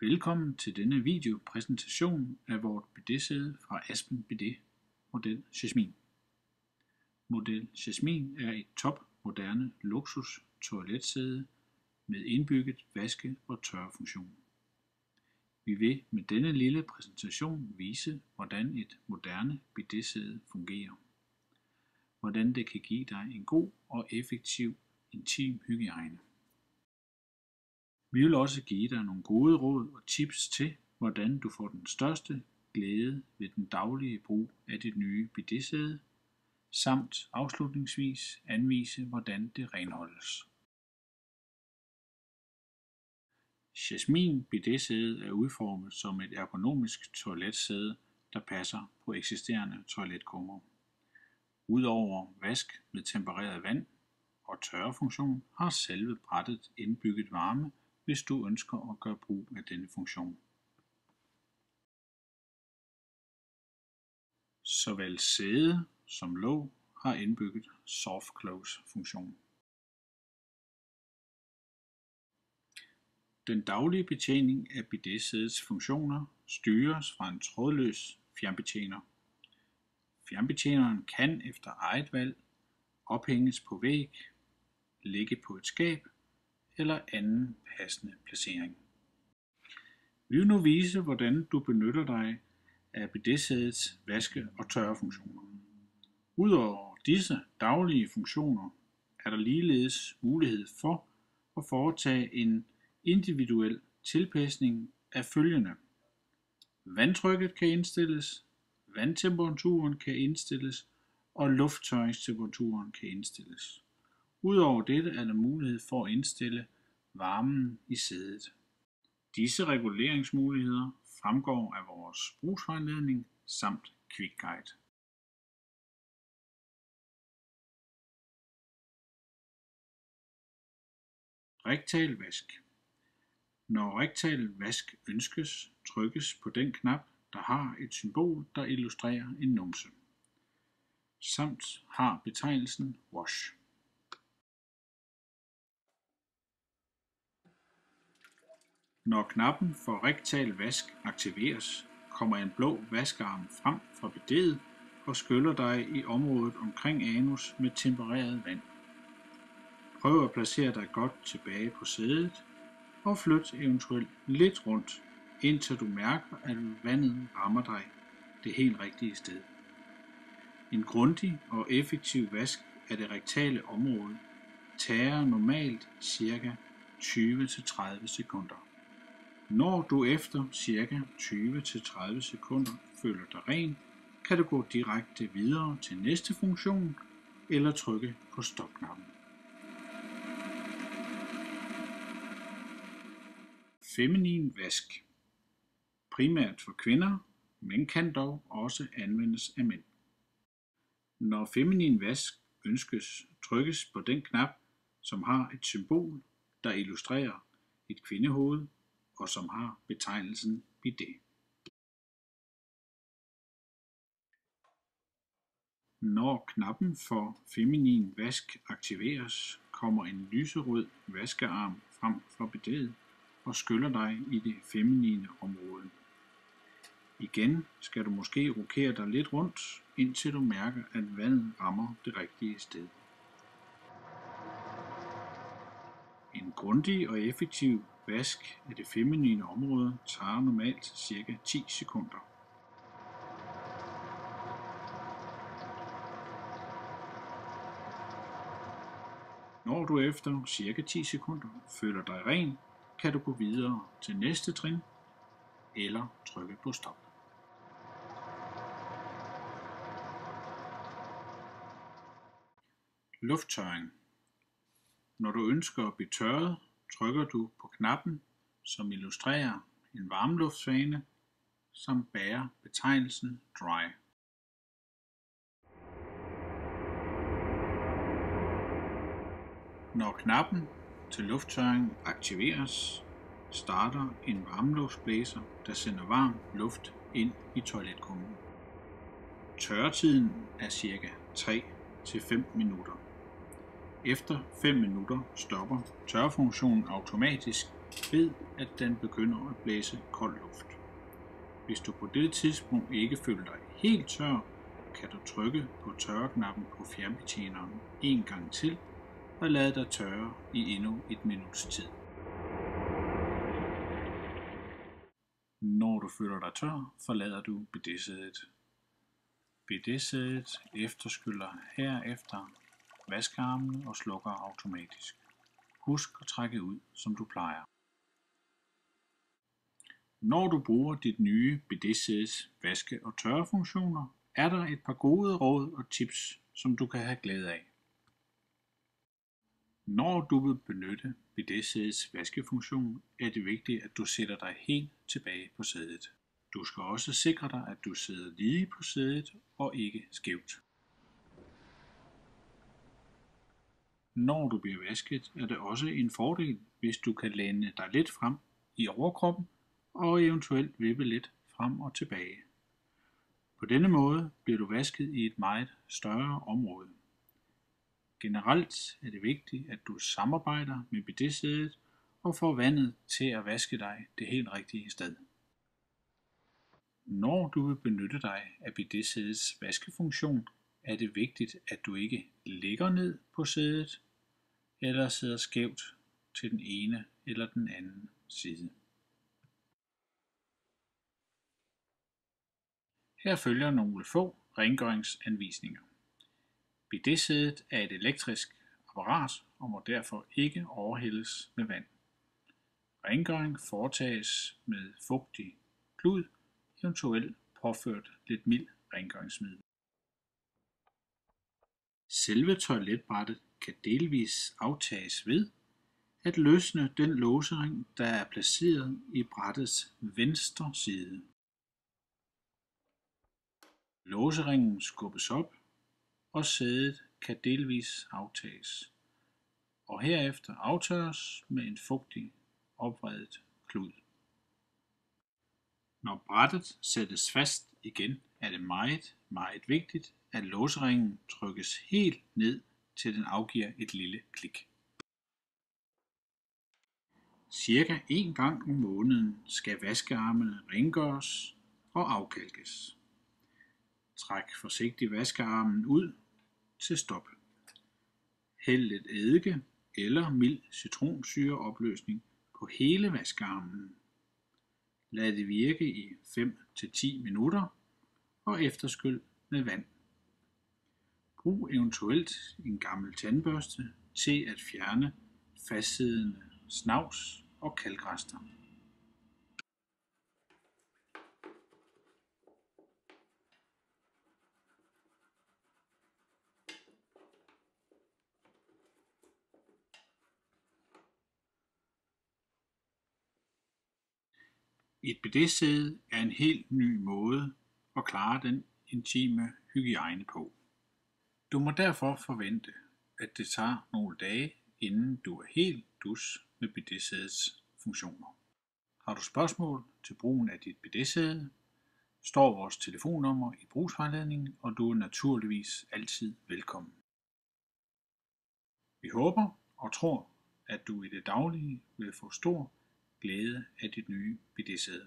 Velkommen til denne videopræsentation af vores bidetsæde fra Aspen Bidet Model Jasmine. Model Jasmine er et top-moderne luksus toiletsæde med indbygget vaske- og tørrefunktion. Vi vil med denne lille præsentation vise, hvordan et moderne bidetsæde fungerer. Hvordan det kan give dig en god og effektiv intim hygiejne. Vi vil også give dig nogle gode råd og tips til, hvordan du får den største glæde ved den daglige brug af dit nye bidetsæde, samt afslutningsvis anvise, hvordan det renholdes. Jasmine bidetsæde er udformet som et ergonomisk toiletsæde, der passer på eksisterende toiletkummer. Udover vask med tempereret vand og tørrefunktion har selve brættet indbygget varme, hvis du ønsker at gøre brug af denne funktion. Såvel sæde som låg har indbygget soft close funktion. Den daglige betjening af bidetsædets funktioner styres fra en trådløs fjernbetjener. Fjernbetjeneren kan efter eget valg ophænges på væg, ligge på et skab eller anden passende placering. Vi vil nu vise, hvordan du benytter dig af bidetsædets vaske- og tørrefunktioner. Udover disse daglige funktioner er der ligeledes mulighed for at foretage en individuel tilpasning af følgende. Vandtrykket kan indstilles, vandtemperaturen kan indstilles og lufttørringstemperaturen kan indstilles. Udover dette er der mulighed for at indstille varmen i sædet. Disse reguleringsmuligheder fremgår af vores brugsvejledning samt Quick Guide. Rektal vask. Når rektal vask ønskes, trykkes på den knap, der har et symbol, der illustrerer en numse, samt har betegnelsen wash. Når knappen for rektal vask aktiveres, kommer en blå vaskearm frem fra bidet og skyller dig i området omkring anus med tempereret vand. Prøv at placere dig godt tilbage på sædet og flyt eventuelt lidt rundt, indtil du mærker, at vandet rammer dig det helt rigtige sted. En grundig og effektiv vask af det rektale område tager normalt ca. 20-30 sekunder. Når du efter ca. 20-30 sekunder føler dig ren, kan du gå direkte videre til næste funktion eller trykke på stopknappen. Feminin vask. Primært for kvinder, men kan dog også anvendes af mænd. Når feminin vask ønskes, trykkes på den knap, som har et symbol, der illustrerer et kvindehoved og som har betegnelsen bidet. Når knappen for feminin vask aktiveres, kommer en lyserød vaskearm frem fra bidet og skyller dig i det feminine område. Igen skal du måske rokere dig lidt rundt, indtil du mærker, at vandet rammer det rigtige sted. En grundig og effektiv vask af det feminine område tager normalt ca. 10 sekunder. Når du efter ca. 10 sekunder føler dig ren, kan du gå videre til næste trin eller trykke på stop. Lufttørring. Når du ønsker at blive tørret, trykker du på knappen, som illustrerer en varmluftsfane, som bærer betegnelsen dry. Når knappen til lufttørring aktiveres, starter en varmluftsblæser, der sender varm luft ind i toiletkummen. Tørretiden er ca. 3-5 minutter. Efter 5 minutter stopper tørrefunktionen automatisk, ved, at den begynder at blæse kold luft. Hvis du på det tidspunkt ikke føler dig helt tør, kan du trykke på tørreknappen på fjernbetjeneren en gang til og lade dig tørre i endnu et minuts tid. Når du føler dig tør, forlader du bidésædet. Bidésædet efterskyller herefter vaskearmene og slukker automatisk. Husk at trække ud, som du plejer. Når du bruger dit nye bidésædes vaske- og tørrefunktioner, er der et par gode råd og tips, som du kan have glæde af. Når du vil benytte bidésædets vaskefunktion, er det vigtigt, at du sætter dig helt tilbage på sædet. Du skal også sikre dig, at du sidder lige på sædet og ikke skævt. Når du bliver vasket, er det også en fordel, hvis du kan læne dig lidt frem i overkroppen og eventuelt vippe lidt frem og tilbage. På denne måde bliver du vasket i et meget større område. Generelt er det vigtigt, at du samarbejder med bidésædet og får vandet til at vaske dig det helt rigtige sted. Når du vil benytte dig af bidésædets vaskefunktion, er det vigtigt, at du ikke ligger ned på sædet eller sidder skævt til den ene eller den anden side. Her følger nogle få rengøringsanvisninger. Bidésædet er et elektrisk apparat og må derfor ikke overhældes med vand. Rengøring foretages med fugtig klud, eventuelt påført lidt mild rengøringsmiddel. Selve toiletbrættet kan delvis aftages ved at løsne den låsering, der er placeret i brættets venstre side. Låseringen skubbes op, og sædet kan delvis aftages, og herefter aftørres med en fugtig opvredet klud. Når brættet sættes fast igen, er det meget vigtigt, at låseringen trykkes helt ned, til den afgiver et lille klik. Cirka en gang om måneden skal vaskearmene rengøres og afkalkes. Træk forsigtigt vaskearmen ud til stop. Hæld lidt eddike eller mild citronsyreopløsning på hele vaskearmen. Lad det virke i 5-10 minutter og efterskyld med vand. Brug eventuelt en gammel tandbørste til at fjerne fastsiddende snavs og kalkrester. Et bidésæde er en helt ny måde at klare den intime hygiejne på. Du må derfor forvente, at det tager nogle dage, inden du er helt dus med bidésædets funktioner. Har du spørgsmål til brugen af dit bidésæde, står vores telefonnummer i brugsvejledningen, og du er naturligvis altid velkommen. Vi håber og tror, at du i det daglige vil få stor glæde af dit nye bidésæde.